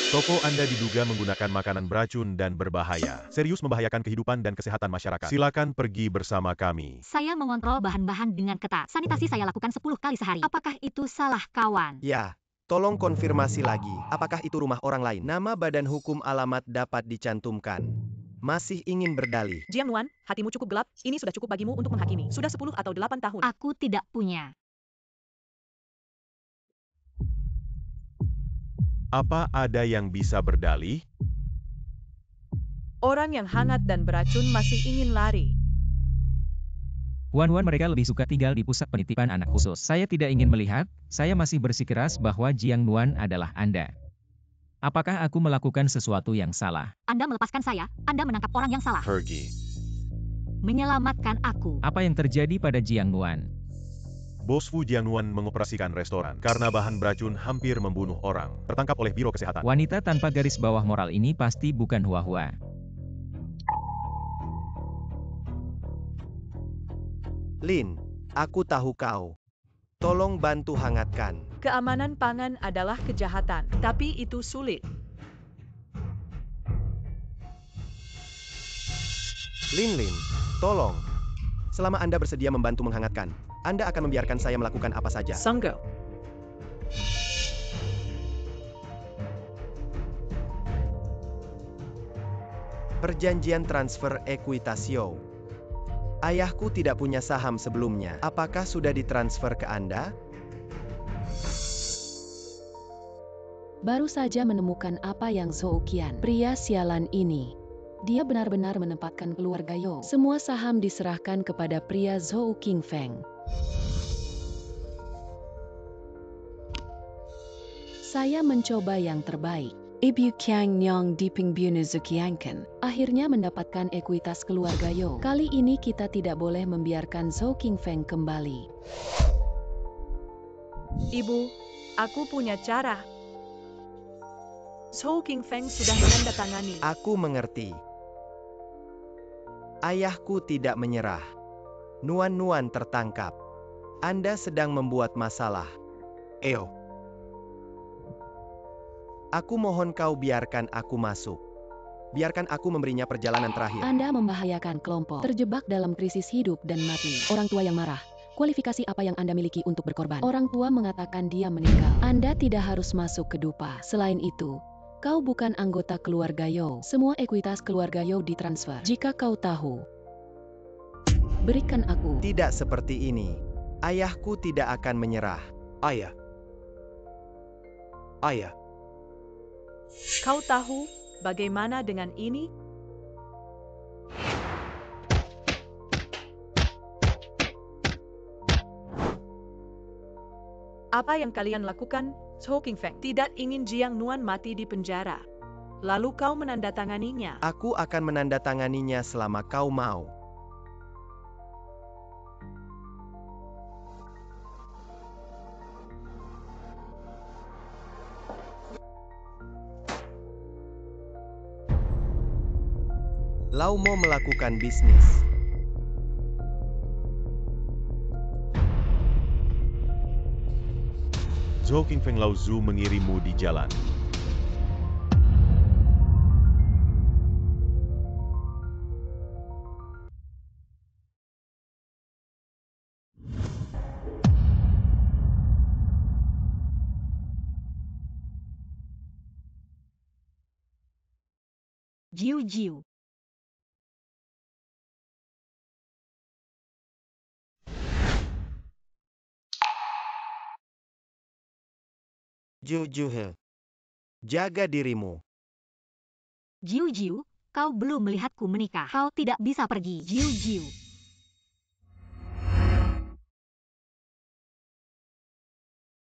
Toko Anda diduga menggunakan makanan beracun dan berbahaya. Serius membahayakan kehidupan dan kesehatan masyarakat. Silakan pergi bersama kami. Saya mengontrol bahan-bahan dengan ketat. Sanitasi saya lakukan 10 kali sehari. Apakah itu salah, kawan? Ya, tolong konfirmasi lagi. Apakah itu rumah orang lain? Nama badan hukum alamat dapat dicantumkan. Masih ingin berdalih. Jiang Nuan, hatimu cukup gelap. Ini sudah cukup bagimu untuk menghakimi. Sudah 10 atau 8 tahun. Aku tidak punya. Apa ada yang bisa berdalih? Orang yang hangat dan beracun masih ingin lari. Huan mereka lebih suka tinggal di pusat penitipan anak khusus. Saya tidak ingin melihat, saya masih bersikeras bahwa Jiang Nuan adalah Anda. Apakah aku melakukan sesuatu yang salah? Anda melepaskan saya, Anda menangkap orang yang salah. Pergi. Menyelamatkan aku. Apa yang terjadi pada Jiang Nuan? Bos Fu Jiang Nuan mengoperasikan restoran karena bahan beracun hampir membunuh orang. Tertangkap oleh Biro Kesehatan. Wanita tanpa garis bawah moral ini pasti bukan Hua. Lin, aku tahu kau. Tolong bantu hangatkan. Keamanan pangan adalah kejahatan, tapi itu sulit. Lin, tolong. Selama Anda bersedia membantu menghangatkan, Anda akan membiarkan saya melakukan apa saja. Sanggo. Perjanjian transfer ekuitasio. Ayahku tidak punya saham sebelumnya. Apakah sudah ditransfer ke Anda? Baru saja menemukan apa yang Zhouqian, pria sialan ini. Dia benar-benar menempatkan keluarga Yo. Semua saham diserahkan kepada pria Zhou Qingfeng. Saya mencoba yang terbaik. Ibu Qiang Nyong Diping Bune Zukiangkan akhirnya mendapatkan ekuitas keluarga Yo. Kali ini kita tidak boleh membiarkan Zhou Qingfeng kembali. Ibu, aku punya cara. Zhou Qingfeng sudah menandatangani. Aku mengerti. Ayahku tidak menyerah. Nuan-nuan tertangkap. Anda sedang membuat masalah. Eo. Aku mohon kau biarkan aku masuk. Biarkan aku memberinya perjalanan terakhir. Anda membahayakan kelompok, terjebak dalam krisis hidup dan mati. Orang tua yang marah. Kualifikasi apa yang Anda miliki untuk berkorban? Orang tua mengatakan dia meninggal. Anda tidak harus masuk ke dupa. Selain itu, kau bukan anggota keluarga Yao. Semua ekuitas keluarga Yao ditransfer. Jika kau tahu, berikan aku. Tidak seperti ini. Ayahku tidak akan menyerah. Ayah. Ayah. Kau tahu bagaimana dengan ini? Apa yang kalian lakukan, Zhou Qingfeng? Tidak ingin Jiang Nuan mati di penjara. Lalu kau menandatanganinya. Aku akan menandatanganinya selama kau mau. Lau mau melakukan bisnis. Zhou Qingfeng Lao Zu mengirimu di jalan. Jiu-jiu. Jiu-jiu. Jaga dirimu. Jiu-jiu, kau belum melihatku menikah. Kau tidak bisa pergi. Jiu-jiu.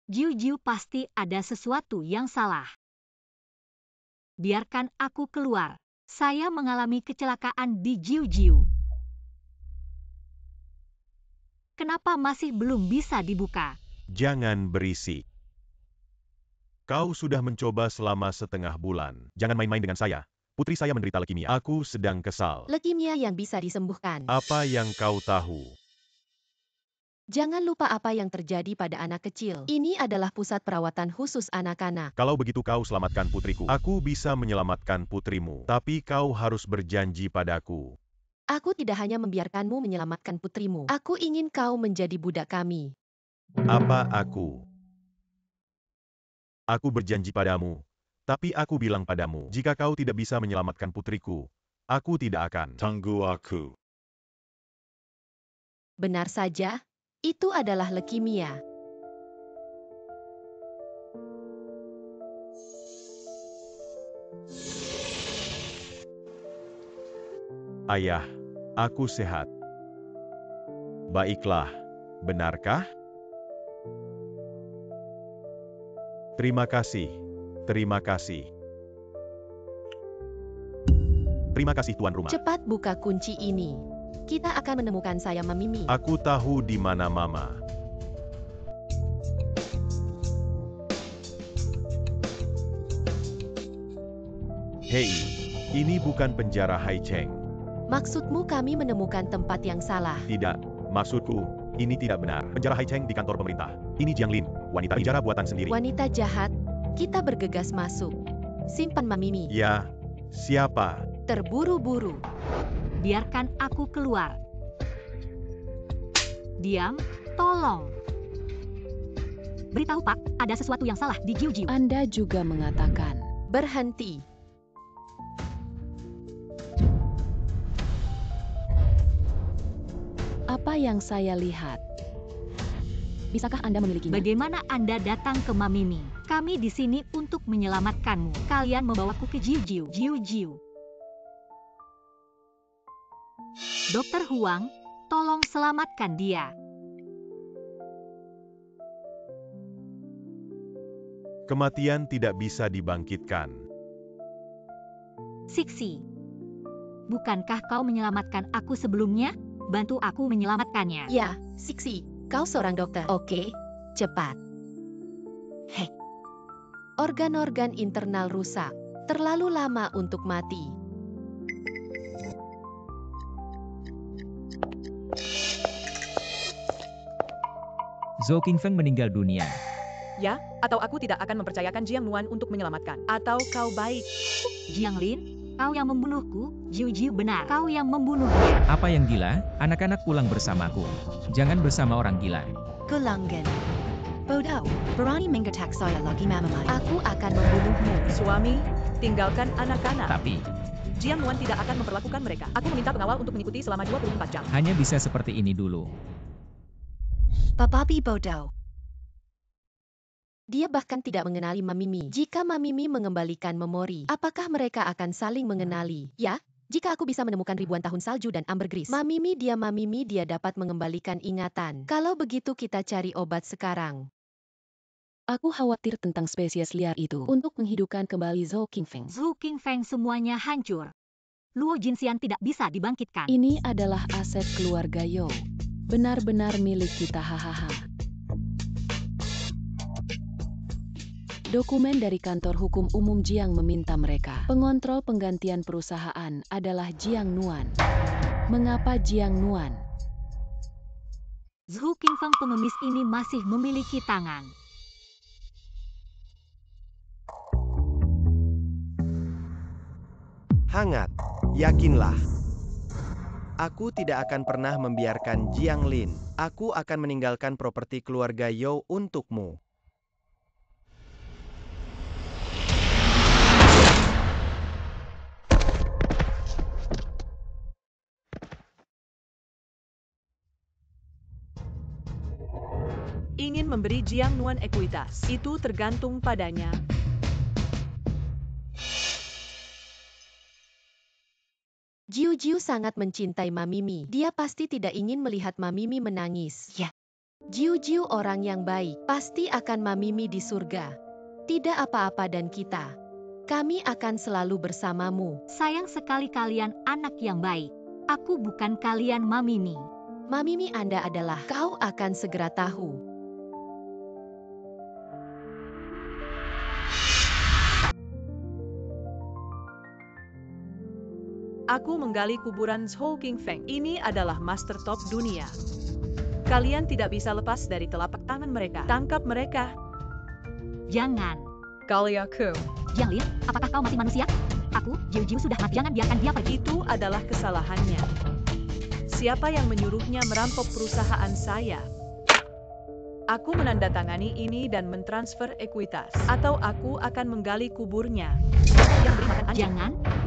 Jiu-jiu, pasti ada sesuatu yang salah. Biarkan aku keluar. Saya mengalami kecelakaan di Jiu-jiu. Kenapa masih belum bisa dibuka? Jangan berisik. Kau sudah mencoba selama setengah bulan. Jangan main-main dengan saya. Putri saya menderita leukemia. Aku sedang kesal. Leukemia yang bisa disembuhkan. Apa yang kau tahu? Jangan lupa apa yang terjadi pada anak kecil. Ini adalah pusat perawatan khusus anak-anak. Kalau begitu kau selamatkan putriku. Aku bisa menyelamatkan putrimu. Tapi kau harus berjanji padaku. Aku tidak hanya membiarkanmu menyelamatkan putrimu. Aku ingin kau menjadi budak kami. Apa aku? Aku berjanji padamu. Tapi aku bilang padamu, jika kau tidak bisa menyelamatkan putriku, aku tidak akan. Tunggu aku. Benar saja, itu adalah leukemia. Ayah, aku sehat. Baiklah, benarkah? Terima kasih. Terima kasih. Terima kasih tuan rumah. Cepat buka kunci ini. Kita akan menemukan saya Mimi. Aku tahu di mana Mama. Hei, ini bukan penjara Haicheng. Maksudmu kami menemukan tempat yang salah? Tidak, maksudku, ini tidak benar. Penjara Haicheng di kantor pemerintah. Ini Jiang Lin, wanita penjara buatan sendiri. Wanita jahat, kita bergegas masuk. Simpan Mimi. Ya, siapa? Terburu-buru. Biarkan aku keluar. Diam, tolong. Beritahu Pak, ada sesuatu yang salah di Jiu-jiu. Anda juga mengatakan. Berhenti. Apa yang saya lihat? Bisakah Anda memilikinya? Bagaimana Anda datang ke Mamimi? Kami di sini untuk menyelamatkanmu. Kalian membawaku ke Jiu-jiu. Jiu-jiu. Dokter Huang, tolong selamatkan dia. Kematian tidak bisa dibangkitkan. Siksi. Bukankah kau menyelamatkan aku sebelumnya? Bantu aku menyelamatkannya. Ya, Siksi, kau seorang dokter. Oke, cepat. Organ-organ internal rusak. Terlalu lama untuk mati. Zhou Qingfeng meninggal dunia. Ya, atau aku tidak akan mempercayakan Jiang Nuan untuk menyelamatkan. Atau kau baik. Jiang Lin, kau yang membunuhku. Jiu Jiu benar, kau yang membunuhnya. Apa yang gila? Anak-anak pulang bersamaku. Jangan bersama orang gila. Golongan. Bodoh, berani menggetak saya lagi Mamamai. Aku akan membunuhmu. Suami, tinggalkan anak-anak. Tapi, Jiang Nuan tidak akan memperlakukan mereka. Aku meminta pengawal untuk mengikuti selama 24 jam. hanya bisa seperti ini dulu. Bababi bodoh. Dia bahkan tidak mengenali Mamimi. Jika Mamimi mengembalikan memori, apakah mereka akan saling mengenali? Ya, jika aku bisa menemukan ribuan tahun salju dan ambergris. Mamimi dia dapat mengembalikan ingatan. Kalau begitu kita cari obat sekarang. Aku khawatir tentang spesies liar itu untuk menghidupkan kembali Zhou Qingfeng. Zhou Qingfeng semuanya hancur. Luo Jinxian tidak bisa dibangkitkan. Ini adalah aset keluarga You. Benar-benar milik kita, hahaha. Dokumen dari kantor hukum umum Jiang meminta mereka. Pengontrol penggantian perusahaan adalah Jiang Nuan. Mengapa Jiang Nuan? Zhou Qingfeng pengemis ini masih memiliki tangan. Hangat, yakinlah. Aku tidak akan pernah membiarkan Jiang Lin. Aku akan meninggalkan properti keluarga You untukmu. Ingin memberi Jiang Nuan ekuitas. Itu tergantung padanya. Jiu Jiu sangat mencintai Mamimi. Dia pasti tidak ingin melihat Mamimi menangis. Ya. Jiu Jiu orang yang baik. Pasti akan Mamimi di surga. Tidak apa-apa dan kita. Kami akan selalu bersamamu. Sayang sekali kalian anak yang baik. Aku bukan kalian Mamimi. Mamimi Anda adalah. Kau akan segera tahu. Aku menggali kuburan Zhou Qingfeng. Ini adalah master top dunia. Kalian tidak bisa lepas dari telapak tangan mereka. Tangkap mereka. Jangan. Kali aku. Jiang Lin, apakah kau masih manusia? Aku, Jiu Jiu sudah mati. Jangan biarkan dia pergi. Itu adalah kesalahannya. Siapa yang menyuruhnya merampok perusahaan saya? Aku menandatangani ini dan mentransfer ekuitas. Atau aku akan menggali kuburnya. Yang beri makan anjing.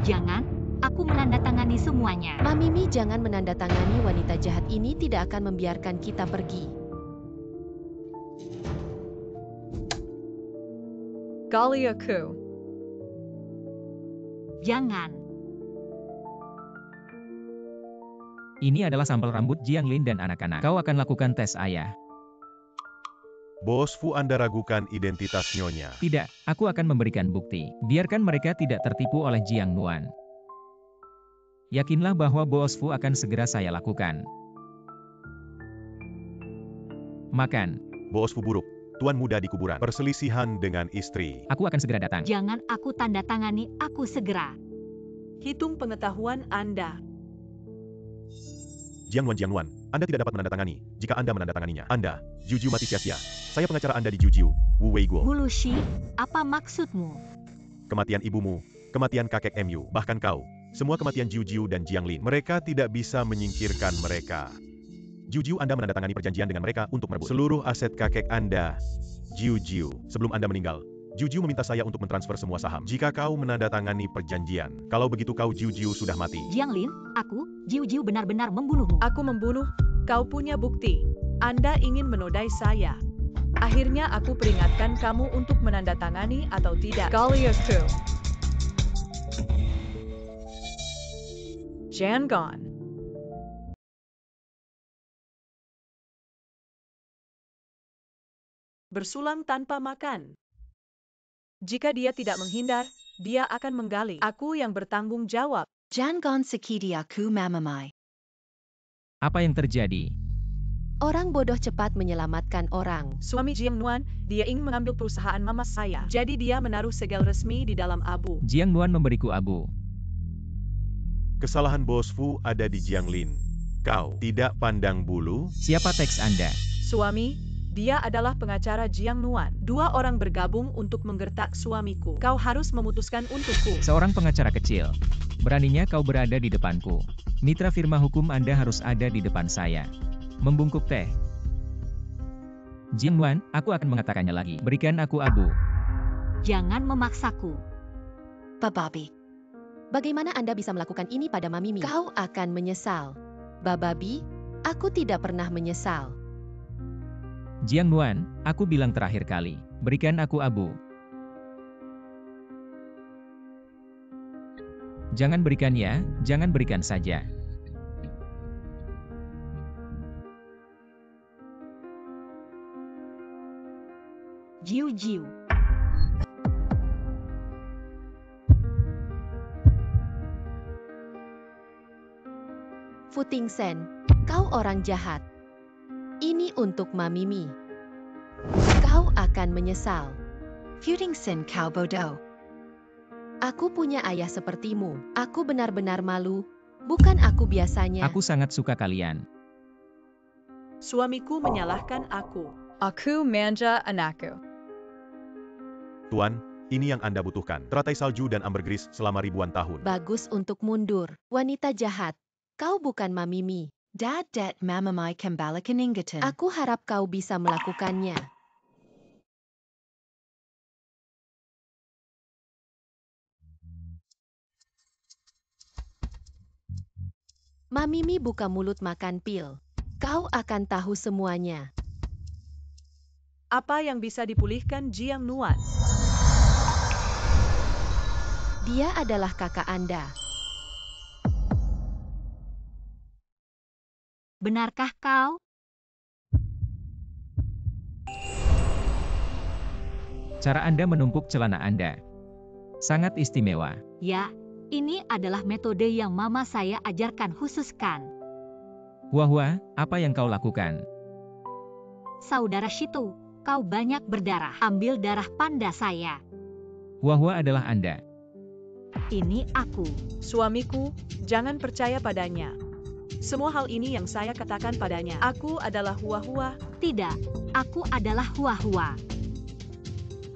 Jangan. Aku menandatangani semuanya. Mamimi jangan menandatangani wanita jahat ini tidak akan membiarkan kita pergi. Kali aku. Jangan. Ini adalah sampel rambut Jiang Lin dan anak-anak. Kau akan lakukan tes ayah. Bos Fu, Anda ragukan identitas Nyonya. Tidak, aku akan memberikan bukti. Biarkan mereka tidak tertipu oleh Jiang Nuan. Yakinlah bahwa Bos Fu akan segera saya lakukan. Makan. Bos Fu buruk. Tuan muda di kuburan. Perselisihan dengan istri. Aku akan segera datang. Jangan aku tanda tangani, aku segera. Hitung pengetahuan Anda. Jiang Nuan, Anda tidak dapat menandatangani. Jika Anda menandatanganinya, Anda, Jiu Jiu mati sia-sia. Saya pengacara Anda di Jiu Jiu, Wu Weiguo. Hulushi, apa maksudmu? Kematian ibumu, kematian kakek Mu, bahkan kau. Semua kematian Jiu Jiu dan Jiang Lin. Mereka tidak bisa menyingkirkan mereka. Jiu Jiu, Anda menandatangani perjanjian dengan mereka untuk merebut seluruh aset kakek Anda, Jiu Jiu. Sebelum Anda meninggal, Jiu Jiu meminta saya untuk mentransfer semua saham. Jika kau menandatangani perjanjian, kalau begitu kau Jiu Jiu sudah mati. Jiang Lin, aku, Jiu Jiu benar-benar membunuhmu. Aku membunuh, kau punya bukti. Anda ingin menodai saya. Akhirnya aku peringatkan kamu untuk menandatangani atau tidak. Kali aku. Jangan. Bersulang tanpa makan. Jika dia tidak menghindar, dia akan menggali. Aku yang bertanggung jawab. Jangan sakiti aku Mamamai. Apa yang terjadi? Orang bodoh cepat menyelamatkan orang. Suami Jiang Nuan, dia ingin mengambil perusahaan mama saya. Jadi dia menaruh segel resmi di dalam abu. Jiang Nuan memberiku abu. Kesalahan Bos Fu ada di Jiang Lin. Kau tidak pandang bulu? Siapa teks Anda? Suami, dia adalah pengacara Jiang Nuan. 2 orang bergabung untuk menggertak suamiku. Kau harus memutuskan untukku. Seorang pengacara kecil. Beraninya kau berada di depanku. Mitra firma hukum Anda harus ada di depan saya. Membungkuk teh. Jiang Nuan, aku akan mengatakannya lagi. Berikan aku abu. Jangan memaksaku. Bababi. Bagaimana Anda bisa melakukan ini pada Mamimi? Kau akan menyesal. Bababi, aku tidak pernah menyesal. Jiang Nuan, aku bilang terakhir kali. Berikan aku abu. Jangan berikan ya, jangan berikan saja. Jiu-jiu. Fu Tingsen, kau orang jahat. Ini untuk Mamimi. Kau akan menyesal. Futingsen kau bodoh. Aku punya ayah sepertimu. Aku benar-benar malu. Bukan aku biasanya. Aku sangat suka kalian. Suamiku menyalahkan aku. Aku manja anakku. Tuan, ini yang Anda butuhkan. Teratai salju dan ambergris selama ribuan tahun. Bagus untuk mundur. Wanita jahat. Kau bukan Mamimi. Dad det mamamai kembali ke Ningatan. Aku harap kau bisa melakukannya. Mamimi buka mulut makan pil. Kau akan tahu semuanya. Apa yang bisa dipulihkan Jiang Nuan? Dia adalah kakak Anda. Benarkah kau? Cara Anda menumpuk celana Anda sangat istimewa. Ya, ini adalah metode yang mama saya ajarkan khususkan. Wah, apa yang kau lakukan? Saudara Shito, kau banyak berdarah. Ambil darah panda saya. Wah adalah Anda. Ini aku. Suamiku, jangan percaya padanya. Semua hal ini yang saya katakan padanya. Aku adalah Hua-Hua. Tidak, aku adalah Hua-Hua.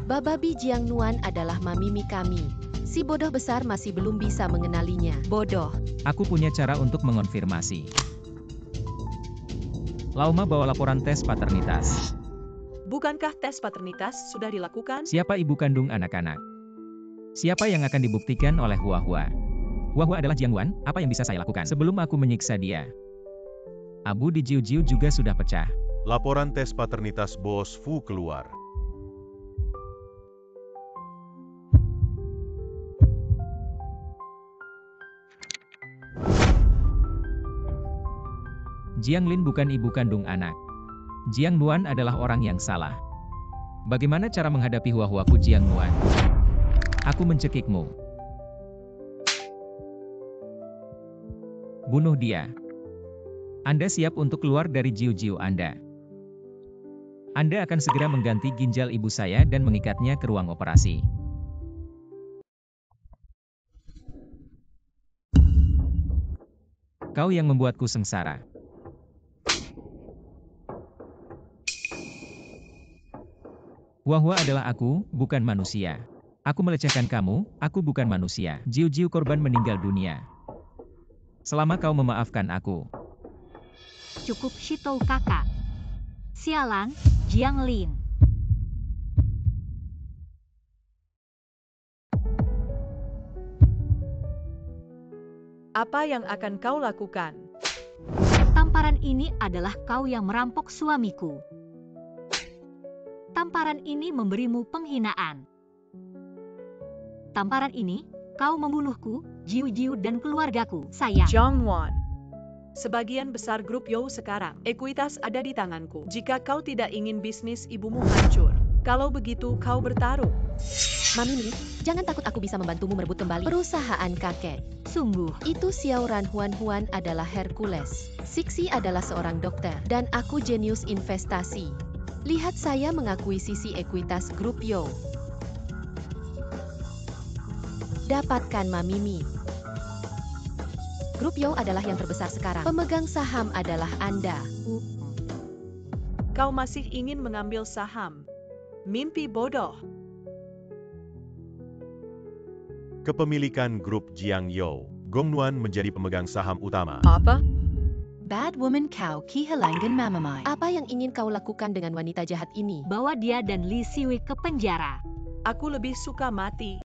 Bababi Jiang Nuan adalah Mamimi kami. Si bodoh besar masih belum bisa mengenalinya. Bodoh. Aku punya cara untuk mengonfirmasi. Lauma bawa laporan tes paternitas. Bukankah tes paternitas sudah dilakukan? Siapa ibu kandung anak-anak? Siapa yang akan dibuktikan oleh Hua-Hua? Hua-Hua adalah Jiang Nuan, apa yang bisa saya lakukan sebelum aku menyiksa dia? Abu di Jiu-Jiu juga sudah pecah. Laporan tes paternitas Bos Fu keluar. Jiang Lin bukan ibu kandung anak. Jiang Nuan adalah orang yang salah. Bagaimana cara menghadapi Hua-Huaku Jiang Nuan? Aku mencekikmu. Bunuh dia. Anda siap untuk keluar dari Jiu-Jiu Anda. Anda akan segera mengganti ginjal ibu saya dan mengikatnya ke ruang operasi. Kau yang membuatku sengsara. Hua-Hua adalah aku, bukan manusia. Aku melecehkan kamu, aku bukan manusia. Jiu-Jiu korban meninggal dunia. Selama kau memaafkan aku. Cukup Shito kakak. Sialan, Jiang Lin. Apa yang akan kau lakukan? Tamparan ini adalah kau yang merampok suamiku. Tamparan ini memberimu penghinaan. Tamparan ini, kau membunuhku, Jiu-Jiu dan keluargaku. Saya. Jiang Nuan. Sebagian besar grup You sekarang, ekuitas ada di tanganku. Jika kau tidak ingin bisnis ibumu hancur, kalau begitu kau bertarung. Mamimi, Jangan takut, aku bisa membantumu merebut kembali perusahaan kakek. Sungguh, Itu Xiao Ran. Huan adalah Hercules. Sixi adalah seorang dokter. Dan aku jenius investasi. Lihat, saya mengakuisisi ekuitas grup Yo. Dapatkan Mamimi. Grup Yo adalah yang terbesar sekarang. Pemegang saham adalah Anda. Kau masih ingin mengambil saham. Mimpi bodoh. Kepemilikan grup Jiang Yo. Gong Nuan menjadi pemegang saham utama. Apa? Bad woman kau kehilangan mamamai. Apa yang ingin kau lakukan dengan wanita jahat ini? bawa dia dan Li Siwei ke penjara. Aku lebih suka mati.